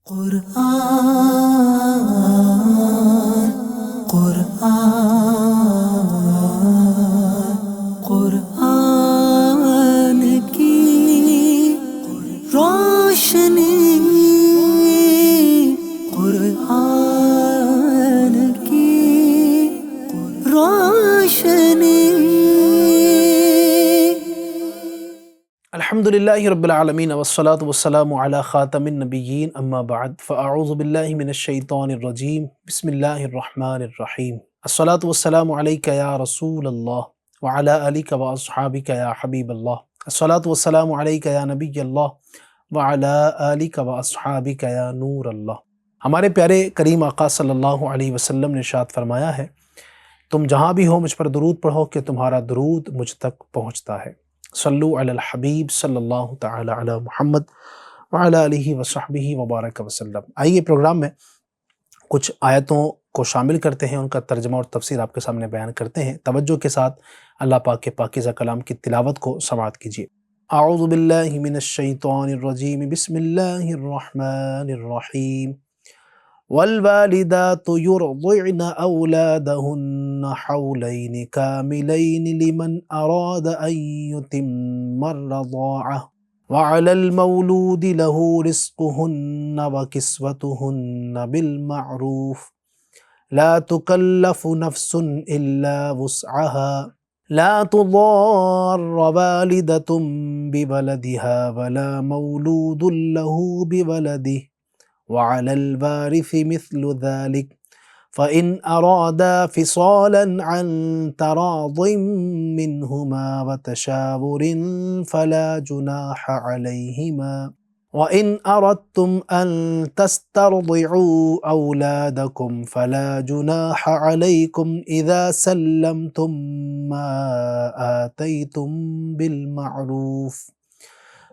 قرآن قرآن قرآن کی روشنی، قرآن کی روشنی۔ الحمدللہ رب العالمین والصلاة والسلام علی خاتم النبیین، اما بعد فاعوذ باللہ من الشیطان الرجیم، بسم اللہ الرحمن الرحیم۔ الصلاة والسلام علیک یا رسول اللہ وعلی آلک واصحابک یا حبیب اللہ۔ الصلاة والسلام علیک یا نبی اللہ وعلی آلک واصحابک یا نور اللہ۔ ہمارے پیارے کریم آقا صلی اللہ علیہ وسلم نے ارشاد فرمایا ہے، تم جہاں بھی ہو مجھ پر درود پڑھو کہ تمہارا درود مجھ تک پہنچتا ہے۔ صلو علی الحبیب صلی اللہ تعالی علی محمد وعلی آلہ وصحبہ وبارک وسلم۔ آئیے پروگرام میں کچھ آیتوں کو شامل کرتے ہیں، ان کا ترجمہ اور تفسیر آپ کے سامنے بیان کرتے ہیں۔ توجہ کے ساتھ اللہ پاک کے پاکیزہ کلام کی تلاوت کو سماعت کیجیے۔ اعوذ باللہ من الشیطان الرجیم، بسم اللہ الرحمن الرحیم۔ والوالدات يرضعن أولادهن حولين كاملين لمن أراد أن يتم الرضاعة وعلى المولود له رزقهن وكسوتهن بالمعروف لا تكلف نفس إلا وسعها لا تضار والدة بولدها ولا مولود له بولده وعلى الوارث مثل ذلك فإن أرادا فصالا عن تراض منهما وتشاور فلا جناح عليهما وإن أردتم أن تسترضعوا أولادكم فلا جناح عليكم إذا سلمتم ما آتيتم بالمعروف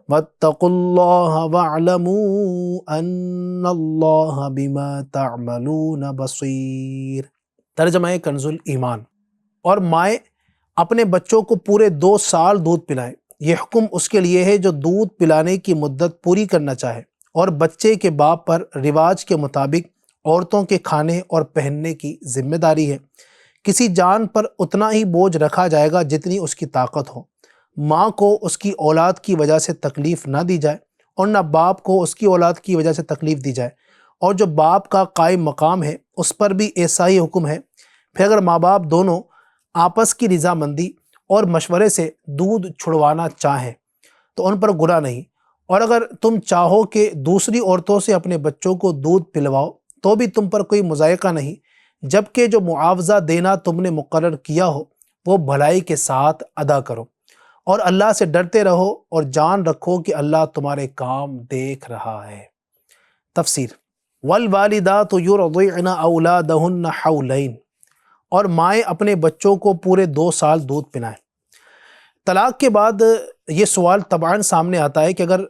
واتقوا اللہ واعلموا ان اللہ بما تعملون بصیر۔ ترجمہ کنز الایمان۔ اور مائیں اپنے بچوں کو پورے 2 سال دودھ پلائیں۔ یہ حکم اس کے لیے ہے جو دودھ پلانے کی مدت پوری کرنا چاہے، اور بچے کے باپ پر رواج کے مطابق عورتوں کے کھانے اور پہننے کی ذمہ داری ہے۔ کسی جان پر اتنا ہی بوجھ رکھا جائے گا جتنی اس کی طاقت ہو۔ ماں کو اس کی اولاد کی وجہ سے تکلیف نہ دی جائے، اور نہ باپ کو اس کی اولاد کی وجہ سے تکلیف دی جائے، اور جو باپ کا قائم مقام ہے اس پر بھی ایسا ہی حکم ہے۔ پھر اگر ماں باپ دونوں آپس کی رضامندی اور مشورے سے دودھ چھڑوانا چاہیں تو ان پر گناہ نہیں، اور اگر تم چاہو کہ دوسری عورتوں سے اپنے بچوں کو دودھ پلواؤ تو بھی تم پر کوئی مضائقہ نہیں، جبکہ جو معاوضہ دینا تم نے مقرر کیا ہو وہ بھلائی کے ساتھ ادا کرو، اور اللہ سے ڈرتے رہو اور جان رکھو کہ اللہ تمہارے کام دیکھ رہا ہے۔ تفسیر۔ والوالدات یرضعن اولادہن حولین، اور مائیں اپنے بچوں کو پورے 2 سال دودھ پلائیں۔ طلاق کے بعد یہ سوال طبعاً سامنے آتا ہے کہ اگر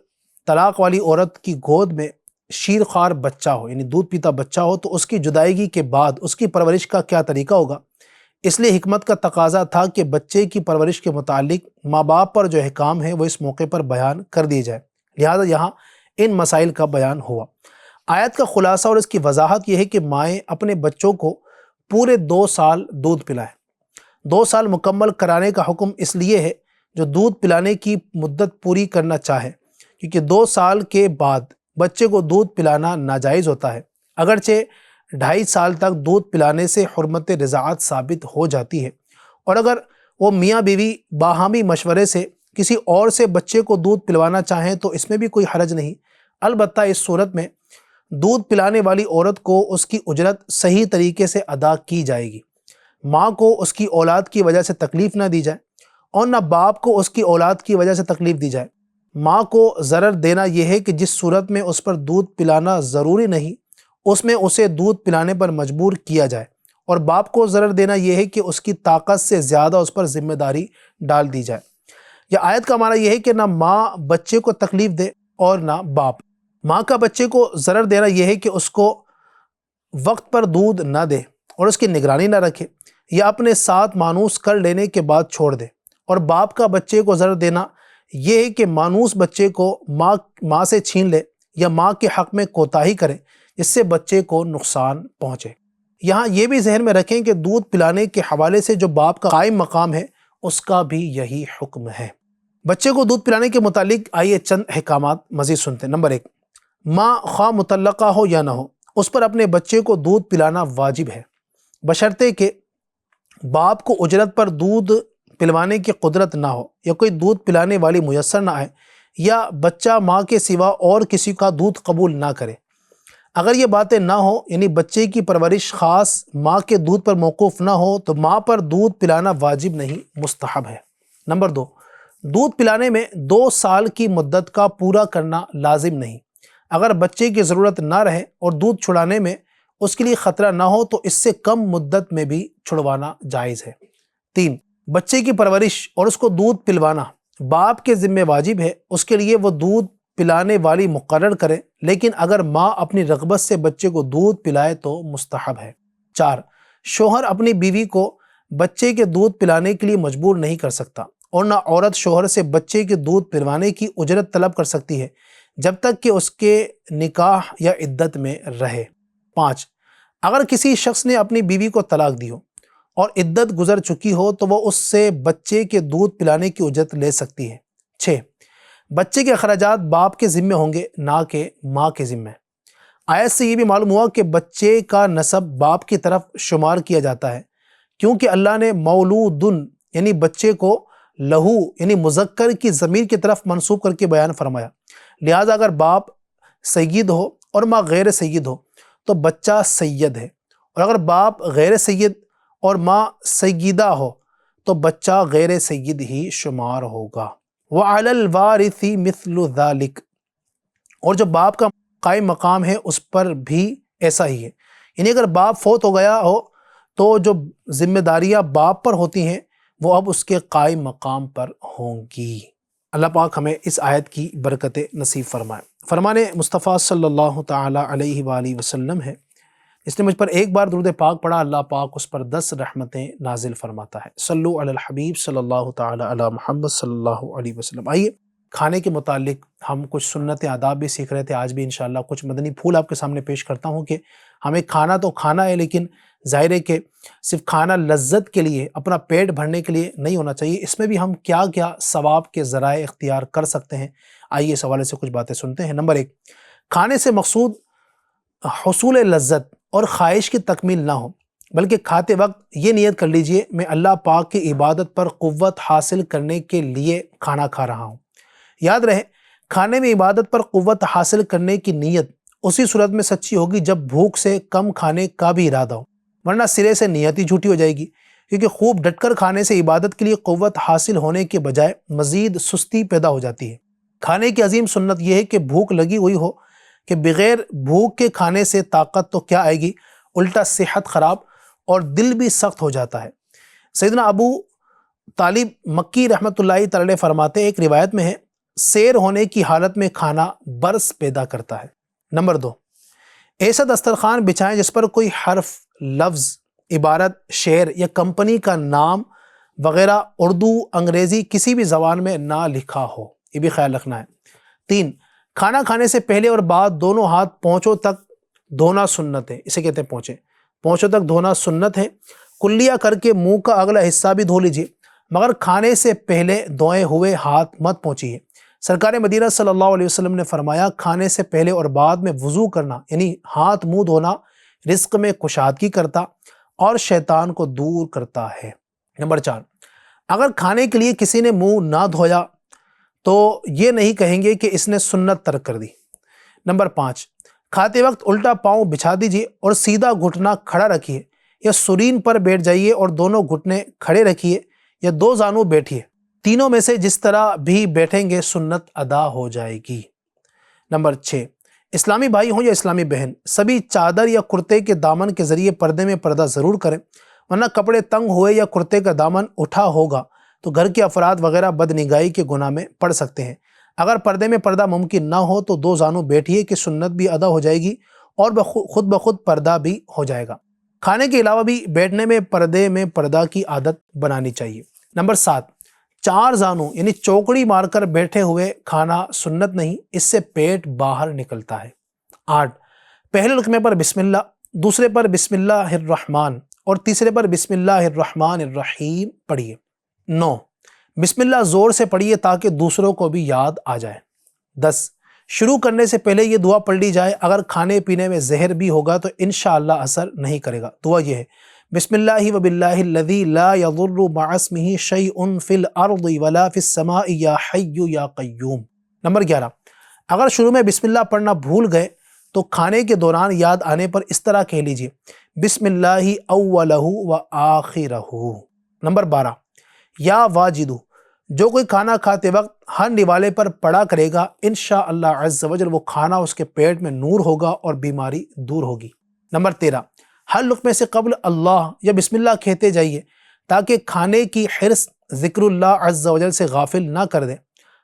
طلاق والی عورت کی گود میں شیرخوار بچہ ہو، یعنی دودھ پیتا بچہ ہو، تو اس کی جدائیگی کے بعد اس کی پرورش کا کیا طریقہ ہوگا۔ اس لیے حکمت کا تقاضا تھا کہ بچے کی پرورش کے متعلق ماں باپ پر جو احکام ہے وہ اس موقع پر بیان کر دیے جائے، لہذا یہاں ان مسائل کا بیان ہوا۔ آیت کا خلاصہ اور اس کی وضاحت یہ ہے کہ مائیں اپنے بچوں کو پورے 2 سال دودھ پلائیں۔ 2 سال مکمل کرانے کا حکم اس لیے ہے جو دودھ پلانے کی مدت پوری کرنا چاہے، کیونکہ 2 سال کے بعد بچے کو دودھ پلانا ناجائز ہوتا ہے، اگرچہ 2.5 سال تک دودھ پلانے سے حرمت رضاعت ثابت ہو جاتی ہے، اور اگر وہ میاں بیوی باہمی مشورے سے کسی اور سے بچے کو دودھ پلوانا چاہیں تو اس میں بھی کوئی حرج نہیں۔ البتہ اس صورت میں دودھ پلانے والی عورت کو اس کی اجرت صحیح طریقے سے ادا کی جائے گی، ماں کو اس کی اولاد کی وجہ سے تکلیف نہ دی جائے، اور نہ باپ کو اس کی اولاد کی وجہ سے تکلیف دی جائے۔ ماں کو ضرر دینا یہ ہے کہ جس صورت میں اس پر دودھ پلانا ضروری نہیں اس میں اسے دودھ پلانے پر مجبور کیا جائے، اور باپ کو ضرر دینا یہ ہے کہ اس کی طاقت سے زیادہ اس پر ذمہ داری ڈال دی جائے۔ یہ آیت کا معنی یہ ہے کہ نہ ماں بچے کو تکلیف دے اور نہ باپ۔ ماں کا بچے کو ضرر دینا یہ ہے کہ اس کو وقت پر دودھ نہ دے اور اس کی نگرانی نہ رکھے، یا اپنے ساتھ مانوس کر لینے کے بعد چھوڑ دے، اور باپ کا بچے کو ضرر دینا یہ ہے کہ مانوس بچے کو ماں سے چھین لے یا ماں کے حق میں کوتاہی کریں جس سے بچے کو نقصان پہنچے۔ یہاں یہ بھی ذہن میں رکھیں کہ دودھ پلانے کے حوالے سے جو باپ کا قائم مقام ہے اس کا بھی یہی حکم ہے۔ بچے کو دودھ پلانے کے متعلق آئیے چند احکامات مزید سنتے ہیں۔ نمبر 1، ماں خواہ مطلقہ ہو یا نہ ہو، اس پر اپنے بچے کو دودھ پلانا واجب ہے، بشرطے کہ باپ کو اجرت پر دودھ پلوانے کی قدرت نہ ہو، یا کوئی دودھ پلانے والی میسر نہ آئے، یا بچہ ماں کے سوا اور کسی کا دودھ قبول نہ کرے۔ اگر یہ باتیں نہ ہوں، یعنی بچے کی پرورش خاص ماں کے دودھ پر موقوف نہ ہو، تو ماں پر دودھ پلانا واجب نہیں، مستحب ہے۔ نمبر 2، دودھ پلانے میں 2 سال کی مدت کا پورا کرنا لازم نہیں۔ اگر بچے کی ضرورت نہ رہے اور دودھ چھڑانے میں اس کے لیے خطرہ نہ ہو تو اس سے کم مدت میں بھی چھڑوانا جائز ہے۔ 3، بچے کی پرورش اور اس کو دودھ پلوانا باپ کے ذمہ واجب ہے، اس کے لیے وہ دودھ پلانے والی مقرر کرے، لیکن اگر ماں اپنی رغبت سے بچے کو دودھ پلائے تو مستحب ہے۔ 4، شوہر اپنی بیوی کو بچے کے دودھ پلانے کے لیے مجبور نہیں کر سکتا، اور نہ عورت شوہر سے بچے کے دودھ پلوانے کی اجرت طلب کر سکتی ہے جب تک کہ اس کے نکاح یا عدت میں رہے۔ 5، اگر کسی شخص نے اپنی بیوی کو طلاق دی ہو اور عدت گزر چکی ہو تو وہ اس سے بچے کے دودھ پلانے کی اجرت لے سکتی ہے۔ 6، بچے کے اخراجات باپ کے ذمہ ہوں گے نہ کہ ماں کے ذمہ۔ آیت سے یہ بھی معلوم ہوا کہ بچے کا نسب باپ کی طرف شمار کیا جاتا ہے، کیونکہ اللہ نے مولودن یعنی بچے کو لہو یعنی مذکر کی ضمیر کی طرف منسوب کر کے بیان فرمایا، لہٰذا اگر باپ سید ہو اور ماں غیر سید ہو تو بچہ سید ہے، اور اگر باپ غیر سید اور ماں سیدہ ہو تو بچہ غیر سید ہی شمار ہوگا۔ وَعَلَى الْوَارِثِ مِثْلُ ذَلِكَ، اور جو باپ کا قائم مقام ہے اس پر بھی ایسا ہی ہے، یعنی اگر باپ فوت ہو گیا ہو تو جو ذمہ داریاں باپ پر ہوتی ہیں وہ اب اس کے قائم مقام پر ہوں گی۔ اللہ پاک ہمیں اس آیت کی برکتیں نصیب فرمائے۔ فرمان مصطفیٰ صلی اللہ تعالی علیہ وآلہ وسلم ہے، اس نے مجھ پر ایک بار درود پاک پڑھا، اللہ پاک اس پر 10 رحمتیں نازل فرماتا ہے۔ صلو علی الحبیب صلی اللہ تعالی علی محمد صلی اللہ علیہ وسلم۔ آئیے کھانے کے متعلق ہم کچھ سنت آداب بھی سیکھ رہے تھے، آج بھی انشاءاللہ کچھ مدنی پھول آپ کے سامنے پیش کرتا ہوں کہ ہمیں کھانا تو کھانا ہے، لیکن ظاہر ہے کہ صرف کھانا لذت کے لیے، اپنا پیٹ بھرنے کے لیے نہیں ہونا چاہیے، اس میں بھی ہم کیا کیا ثواب کے ذرائع اختیار کر سکتے ہیں۔ آئیے اس حوالے سے کچھ باتیں سنتے ہیں۔ نمبر 1، کھانے سے مقصود حصول لذت اور خواہش کی تکمیل نہ ہو، بلکہ کھاتے وقت یہ نیت کر لیجئے میں اللہ پاک کی عبادت پر قوت حاصل کرنے کے لیے کھانا کھا رہا ہوں۔ یاد رہے، کھانے میں عبادت پر قوت حاصل کرنے کی نیت اسی صورت میں سچی ہوگی جب بھوک سے کم کھانے کا بھی ارادہ ہو، ورنہ سرے سے نیت ہی جھوٹی ہو جائے گی، کیونکہ خوب ڈٹ کر کھانے سے عبادت کے لیے قوت حاصل ہونے کے بجائے مزید سستی پیدا ہو جاتی ہے۔ کھانے کی عظیم سنت یہ ہے کہ بھوک لگی ہوئی ہو، کہ بغیر بھوک کے کھانے سے طاقت تو کیا آئے گی، الٹا صحت خراب اور دل بھی سخت ہو جاتا ہے۔ سیدنا ابو طالب مکی رحمۃ اللہ تعالی فرماتے ہیں، ایک روایت میں ہے، سیر ہونے کی حالت میں کھانا برس پیدا کرتا ہے۔ نمبر 2، ایسا دسترخوان بچھائیں جس پر کوئی حرف، لفظ، عبارت، شعر یا کمپنی کا نام وغیرہ اردو، انگریزی کسی بھی زبان میں نہ لکھا ہو، یہ بھی خیال رکھنا ہے۔ 3، کھانا کھانے سے پہلے اور بعد دونوں ہاتھ پونچھوں تک دھونا سنت ہے، اسے کہتے ہیں پونچھوں تک دھونا سنت ہے۔ کلیہ کر کے منہ کا اگلا حصہ بھی دھو لیجئے، مگر کھانے سے پہلے دھوئے ہوئے ہاتھ مت پونچھیے۔ سرکار مدینہ صلی اللہ علیہ وسلم نے فرمایا، کھانے سے پہلے اور بعد میں وضو کرنا یعنی ہاتھ منہ دھونا رزق میں کشادگی کرتا اور شیطان کو دور کرتا ہے۔ نمبر 4، اگر کھانے کے لیے کسی نے منہ نہ دھویا تو یہ نہیں کہیں گے کہ اس نے سنت ترک کر دی۔ نمبر 5، کھاتے وقت الٹا پاؤں بچھا دیجیے اور سیدھا گھٹنا کھڑا رکھیے، یا سرین پر بیٹھ جائیے اور دونوں گھٹنے کھڑے رکھیے، یا 2 زانو بیٹھیے، تینوں میں سے جس طرح بھی بیٹھیں گے سنت ادا ہو جائے گی۔ نمبر 6، اسلامی بھائی ہوں یا اسلامی بہن، سبھی چادر یا کرتے کے دامن کے ذریعے پردے میں پردہ ضرور کریں، ورنہ کپڑے تنگ ہوئے یا کرتے کا دامن اٹھا ہوگا تو گھر کے افراد وغیرہ بدنگاہی کے گناہ میں پڑ سکتے ہیں۔ اگر پردے میں پردہ ممکن نہ ہو تو 2 زانو بیٹھیے کہ سنت بھی ادا ہو جائے گی اور خود بخود پردہ بھی ہو جائے گا۔ کھانے کے علاوہ بھی بیٹھنے میں پردے میں پردہ کی عادت بنانی چاہیے۔ نمبر 7، 4 زانو یعنی چوکڑی مار کر بیٹھے ہوئے کھانا سنت نہیں، اس سے پیٹ باہر نکلتا ہے۔ 8 پہلے لقمے پر بسم اللہ، دوسرے پر بسم اللہ الرحمن اور تیسرے پر بسم اللہ الرحمن الرحیم پڑھیے۔ 9 بسم اللہ زور سے پڑھیے تاکہ دوسروں کو بھی یاد آ جائے۔ 10 شروع کرنے سے پہلے یہ دعا پڑھ لی جائے، اگر کھانے پینے میں زہر بھی ہوگا تو انشاءاللہ اثر نہیں کرے گا۔ دعا یہ ہے، بسم اللہ وباللہ الذی لا یضر مع اسمہ شیء فی الارض ولا فی السماء یا حی یا قیوم۔ نمبر 11 اگر شروع میں بسم اللہ پڑھنا بھول گئے تو کھانے کے دوران یاد آنے پر اس طرح کہہ لیجئے، بسم اللہ اولہ و آخرہ۔ نمبر 12 یا واجدو، جو کوئی کھانا کھاتے وقت ہر نوالے پر پڑا کرے گا انشاءاللہ عز و جل وہ کھانا اس کے پیٹ میں نور ہوگا اور بیماری دور ہوگی۔ نمبر 13 ہر لقمے سے قبل اللہ یا بسم اللہ کہتے جائیے تاکہ کھانے کی حرص ذکر اللہ عز و جل سے غافل نہ کر دے۔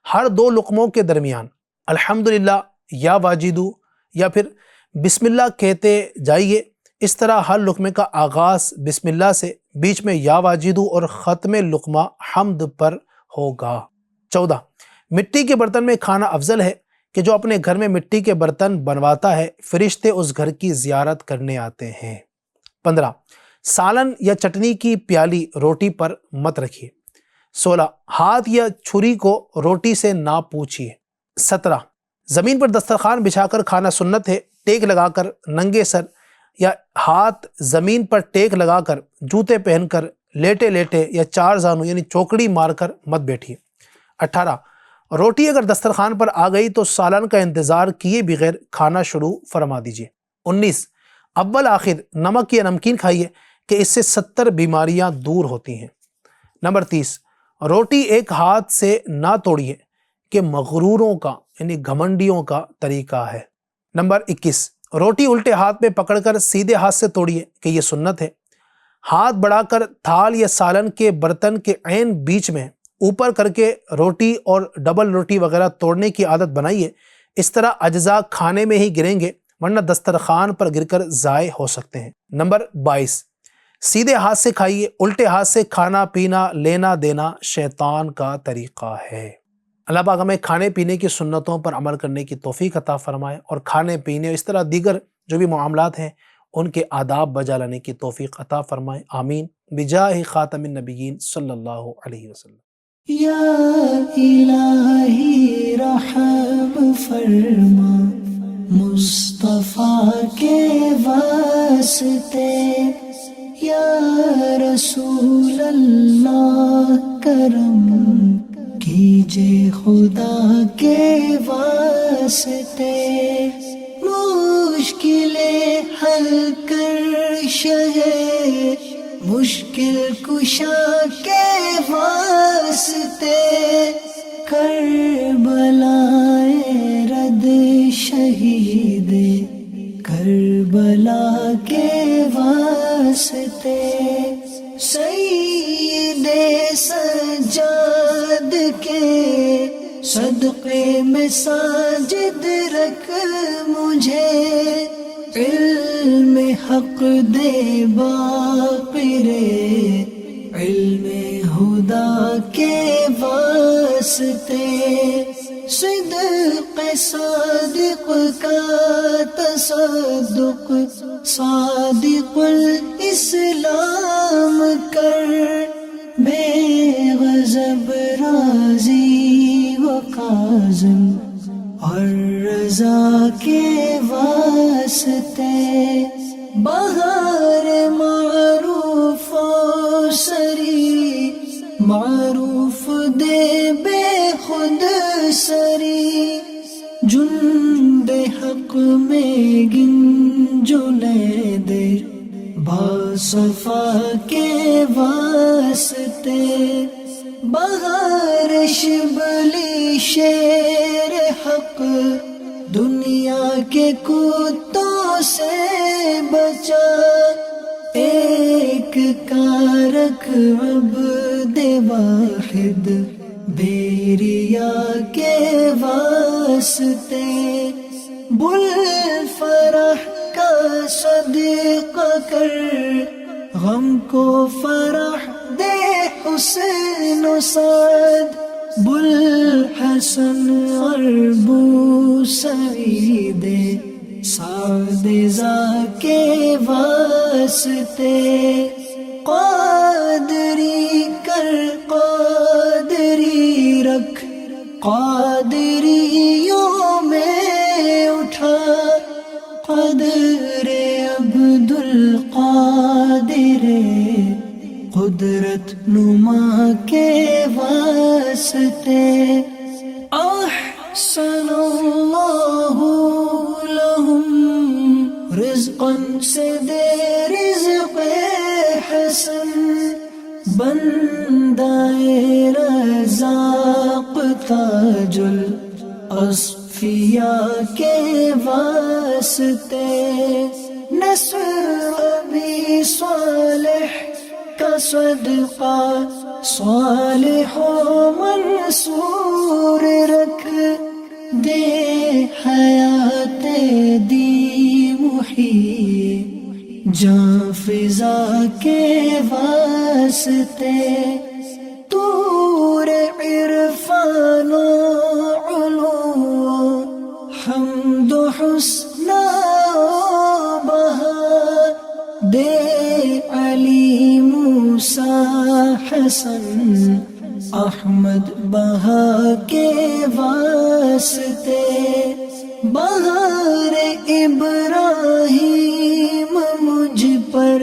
ہر 2 لقموں کے درمیان الحمدللہ یا واجدو یا پھر بسم اللہ کہتے جائیے، اس طرح ہر لقمے کا آغاز بسم اللہ سے، بیچ میں یا واجدو اور ختم لقمہ حمد پر ہوگا۔ 14 مٹی کے برتن میں کھانا افضل ہے کہ جو اپنے گھر میں مٹی کے برتن بنواتا ہے فرشتے اس گھر کی زیارت کرنے آتے ہیں۔ 15 سالن یا چٹنی کی پیالی روٹی پر مت رکھیے۔ 16 ہاتھ یا چھری کو روٹی سے نہ پوچھیے۔ 17 زمین پر دسترخوان بچھا کر کھانا سنت ہے، ٹیک لگا کر ننگے سر یا ہاتھ زمین پر ٹیک لگا کر جوتے پہن کر لیٹے لیٹے یا 4 زانو یعنی چوکڑی مار کر مت بیٹھیے۔ 18 روٹی اگر دسترخوان پر آ گئی تو سالن کا انتظار کیے بغیر کھانا شروع فرما دیجیے۔ 19 اول آخر نمک یا نمکین کھائیے کہ اس سے 70 بیماریاں دور ہوتی ہیں۔ نمبر 30 روٹی ایک ہاتھ سے نہ توڑیے کہ مغروروں کا یعنی گھمنڈیوں کا طریقہ ہے۔ نمبر 21 روٹی الٹے ہاتھ میں پکڑ کر سیدھے ہاتھ سے توڑیے کہ یہ سنت ہے۔ ہاتھ بڑھا کر تھال یا سالن کے برتن کے عین بیچ میں اوپر کر کے روٹی اور ڈبل روٹی وغیرہ توڑنے کی عادت بنائیے، اس طرح اجزاء کھانے میں ہی گریں گے ورنہ دسترخوان پر گر کر ضائع ہو سکتے ہیں۔ نمبر 22 سیدھے ہاتھ سے کھائیے، الٹے ہاتھ سے کھانا پینا لینا دینا شیطان کا طریقہ ہے۔ اللہ پاک ہمیں کھانے پینے کی سنتوں پر عمل کرنے کی توفیق عطا فرمائے اور کھانے پینے اس طرح دیگر جو بھی معاملات ہیں ان کے آداب بجا لانے کی توفیق عطا فرمائے، آمین بجاہ خاتم النبیین صلی اللہ علیہ وسلم۔ یا الہی رحم فرما مصطفیٰ کے واسطے، یا رسول اللہ کرم کیجے خدا کے واسطے، مشکلیں حل کر شہ مشکل کشا کے واسطے، کربلائے رد شہید کربلا کے واسطے، سید سجاد کے صدقے میں ساجد رکھ مجھے، علم حق دے باقر علم خدا کے واسطے، صدق صادق کا تصدق صادق الاسلام کر، بے غضب راضی و کاظم اور رضا کے واسطے، بہار معروف و سری معروف دے بے خود سری، جند حق میں گنجلے دے باصفا کے واسطے، بہار شبلی شیر حق دنیا کے کتوں سے بچا، ایک کارک عبد واحد بیریا کے واسطے، بل فرح کا صدقہ کر غم کو فرح دے حسین و سعد بوالحسن اور بوسعید سعد زا کے واسطے قادری کر قادری رکھ قادریوں میں اٹھا قدر عبد القادر قدرت نما کے واسطے احسن اللہ لہم رزقا سے دے رزق حسن بندائے رزاق تاج الاصفیاء کے واسطے نصر ابی صالح کا صدقہ صالح و منصور رکھ دے حیات دی محیی جاں فضا کے واسطے طور عرفان و علو حمد و حسن و بہا دے علی موسیٰ حسن احمد بہا کے واسطے بہار ابراہیم مجھ پر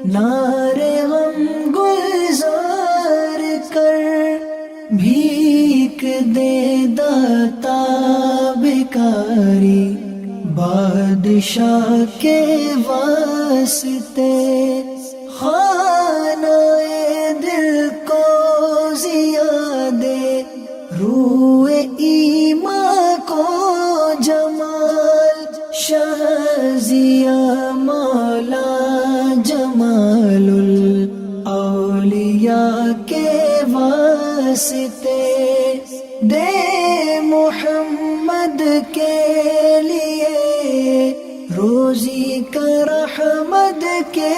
نار غم گلزار کر بھیک دے داتا بیکاری بادشاہ کے واسطے خانہ دل کو زیادے روح ایمان کو جمال شہزیہ مولا جمال الاولیاء کے واسطے دے محمد کے لیے روزی کا رحمت کے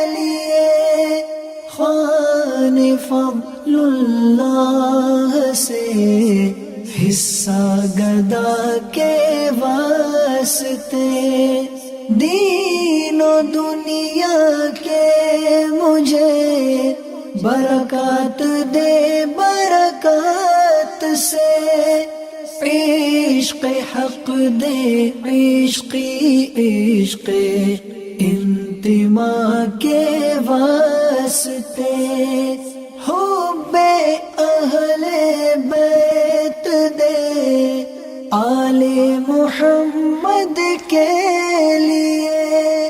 لیے خوان فضل اللہ سے حصہ گدا کے واسطے دین و دنیا کے مجھے برکات دے برکات سے عشق حق دے عشقی عشق انتماء کے واسطے حب اہل بیت دے آل محمد کے لیے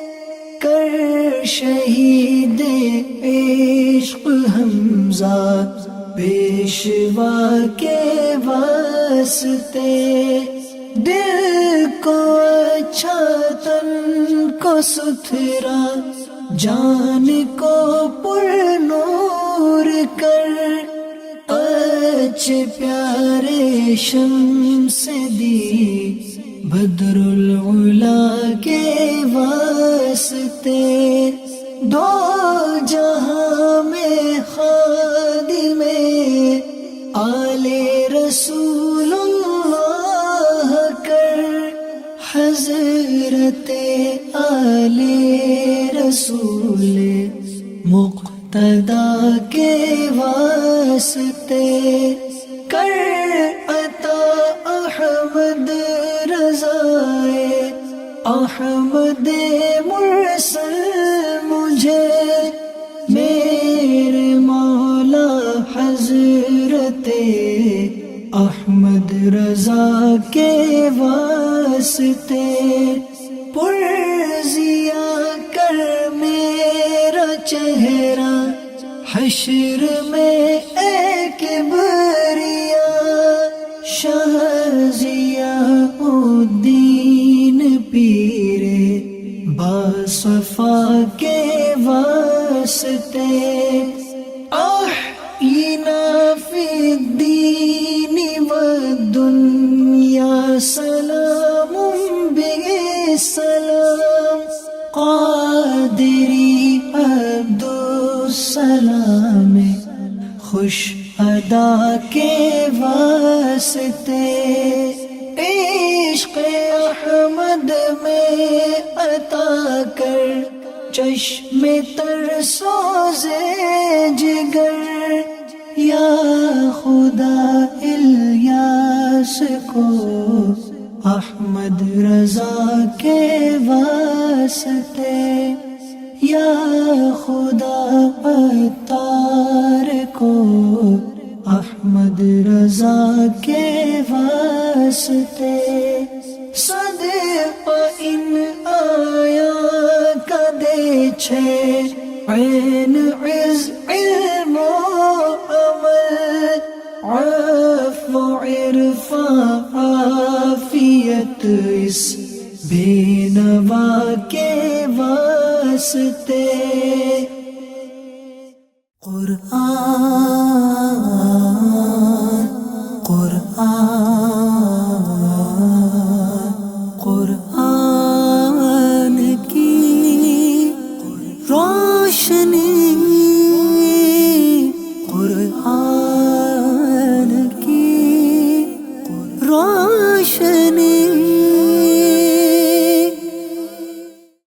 کر شہید عشق حمزہ پیشوا کے واسطے دل کو اچھا تن کو ستھرا جان کو پر نور کر اچھے پیارے شمس دی بدر العلا کے واسطے دو جہاں میں خادم آل رسول اللہ کر حضرت آل رسول مقتدا کے واسطے کر عطا احمد رضائے احمد مرسل مجھے میرے مولا حضرت احمد رضا کے واسطے پرزیا کر میرا چہرہ حشر میں اے کبریا شہزیہ الدین پیرے باصفا کے واسطے احینا فی الدین والدنیا سلام بسلام قادری عبد السلام خوش ادا کے واسطے، عشق احمد میں عطا کر چشم تر سوزے جگر، یا خدا الیاس کو احمد رضا کے واسطے، یا خدا عطار کو احمد رضا کے واسطے، صدقہ ان آیا کا دے چھے عین عز علم و عمل، عفو عرفان عافیت اس بے نوا کے واسطے، قرآن قرآن قرآن کی روشنی، قرآن کی روشنی